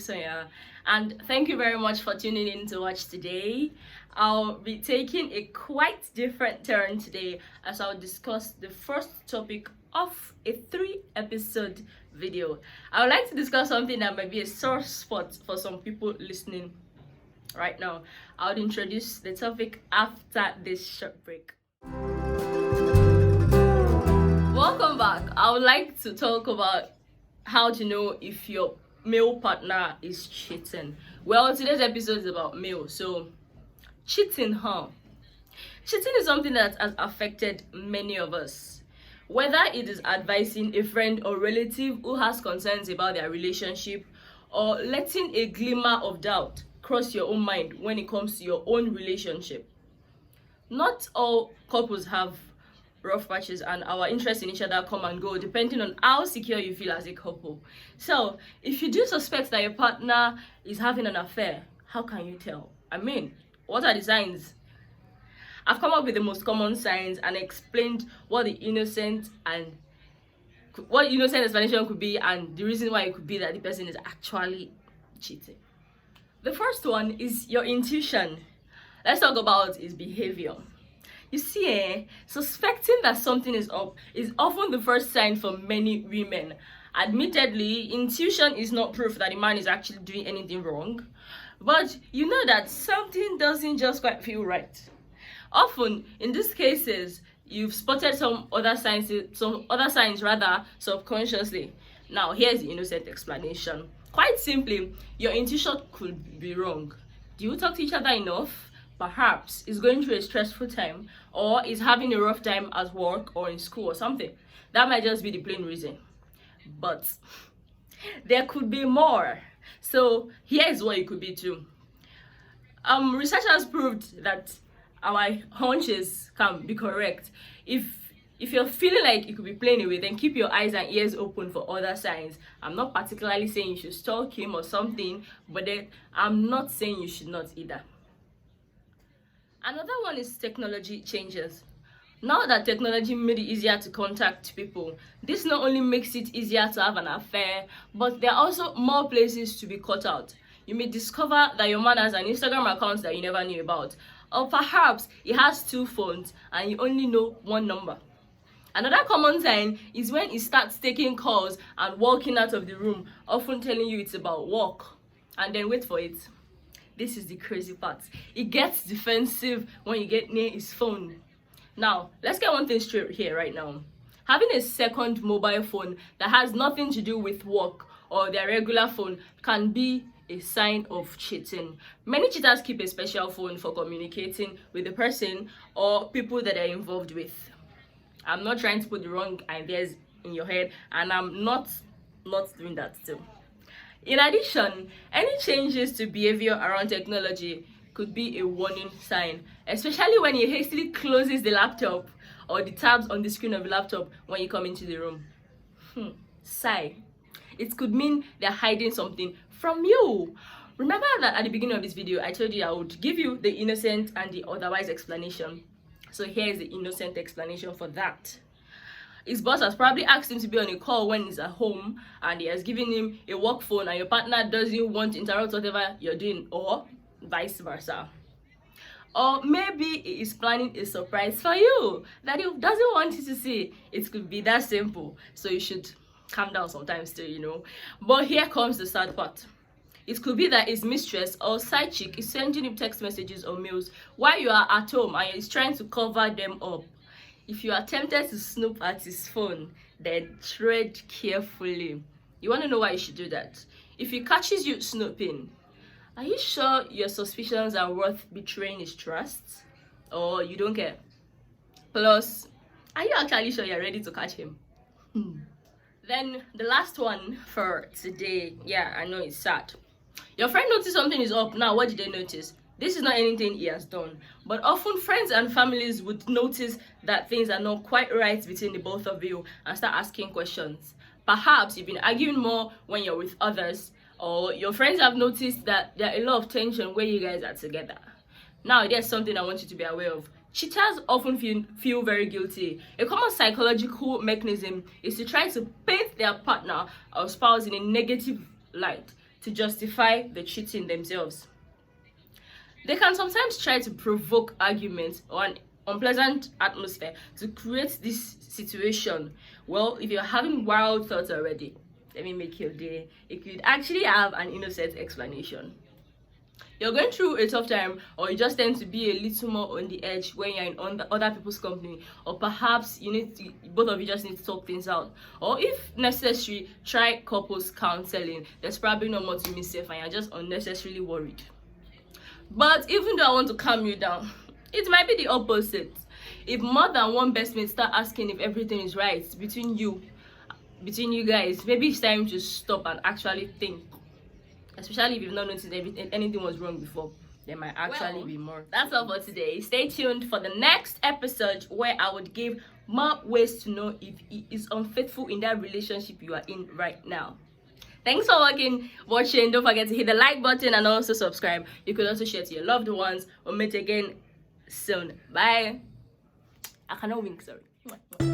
Sonia, and thank you very much for tuning in to watch today. I'll be taking a quite different turn today as I'll discuss the first topic of a 3-episode video. I would like to discuss something that might be a sore spot for some people listening right now. I would introduce the topic after this short break. Welcome back. I would like to talk about how to know if your male partner is cheating. Well, today's episode is about male, so cheating, cheating is something that has affected many of us, whether it is advising a friend or relative who has concerns about their relationship, or letting a glimmer of doubt cross your own mind when it comes to your own relationship. Not all couples have rough patches, and our interest in each other come and go depending on how secure you feel as a couple. So if you do suspect that your partner is having an affair, how can you tell? I mean, what are the signs? I've come up with the most common signs and explained what innocent explanation could be and the reason why it could be that the person is actually cheating. The first one is your intuition. Let's talk about his behavior. You see, suspecting that something is up is often the first sign for many women. Admittedly, intuition is not proof that the man is actually doing anything wrong, but you know that something doesn't just quite feel right. Often, in these cases, you've spotted some other signs subconsciously. Now, here's the innocent explanation. Quite simply, your intuition could be wrong. Do you talk to each other enough? Perhaps is going through a stressful time, or is having a rough time at work or in school or something. That might just be the plain reason. But there could be more. So here's what it could be too. Researchers proved that our hunches can be correct. If you're feeling like it could be playing away, then keep your eyes and ears open for other signs. I'm not particularly saying you should stalk him or something, but then I'm not saying you should not either. Another one is technology changes. Now that technology made it easier to contact people, this not only makes it easier to have an affair, but there are also more places to be caught out. You may discover that your man has an Instagram account that you never knew about, or perhaps he has 2 phones and you only know 1 number. Another common sign is when he starts taking calls and walking out of the room, often telling you it's about work, and then wait for it. This is the crazy part. It gets defensive when you get near his phone. Now, let's get one thing straight here right now. Having a second mobile phone that has nothing to do with work or their regular phone can be a sign of cheating. Many cheaters keep a special phone for communicating with the person or people that they're involved with. I'm not trying to put the wrong ideas in your head, and I'm not doing that too. In addition, any changes to behavior around technology could be a warning sign, especially when he hastily closes the laptop or the tabs on the screen of the laptop when you come into the room. Sigh. It could mean they're hiding something from you. Remember that at the beginning of this video, I told you I would give you the innocent and the otherwise explanation. So here's the innocent explanation for that. His boss has probably asked him to be on a call when he's at home, and he has given him a work phone, and your partner doesn't want to interrupt whatever you're doing, or vice versa. Or maybe he is planning a surprise for you that he doesn't want you to see. It could be that simple. So you should calm down sometimes too, But here comes the sad part. It could be that his mistress or side chick is sending him text messages or mails while you are at home and he's trying to cover them up. If you are tempted to snoop at his phone, then tread carefully. You want to know why you should do that? If he catches you snooping, are you sure your suspicions are worth betraying his trust? Or you don't care? Plus, are you actually sure you're ready to catch him? Then the last one for today. Yeah, I know it's sad. Your friend noticed something is up. Now, what did they notice? This is not anything he has done, but often friends and families would notice that things are not quite right between the both of you and start asking questions. Perhaps you've been arguing more when you're with others, or your friends have noticed that there are a lot of tension when you guys are together. Now, there's something I want you to be aware of. Cheaters often feel very guilty. A common psychological mechanism is to try to paint their partner or spouse in a negative light. to justify the cheating themselves. They can sometimes try to provoke arguments or an unpleasant atmosphere to create this situation. Well, if you're having wild thoughts already, let me make your day. It could actually have an innocent explanation. You're going through a tough time, or you just tend to be a little more on the edge when you're in other people's company, or perhaps both of you just need to talk things out, or if necessary, try couples counseling. There's probably not much to miss safe and you're just unnecessarily worried. But even though I want to calm you down, it might be the opposite. If more than one best mate start asking if everything is right between you guys, maybe it's time to stop and actually think. Especially if you've not noticed anything was wrong before, there might actually be more. That's all for today. Stay tuned for the next episode, where I would give more ways to know if he is unfaithful in that relationship you are in right now. Thanks for watching. Don't forget to hit the like button and also subscribe. You could also share to your loved ones. We'll meet again soon. Bye. I cannot wink, sorry.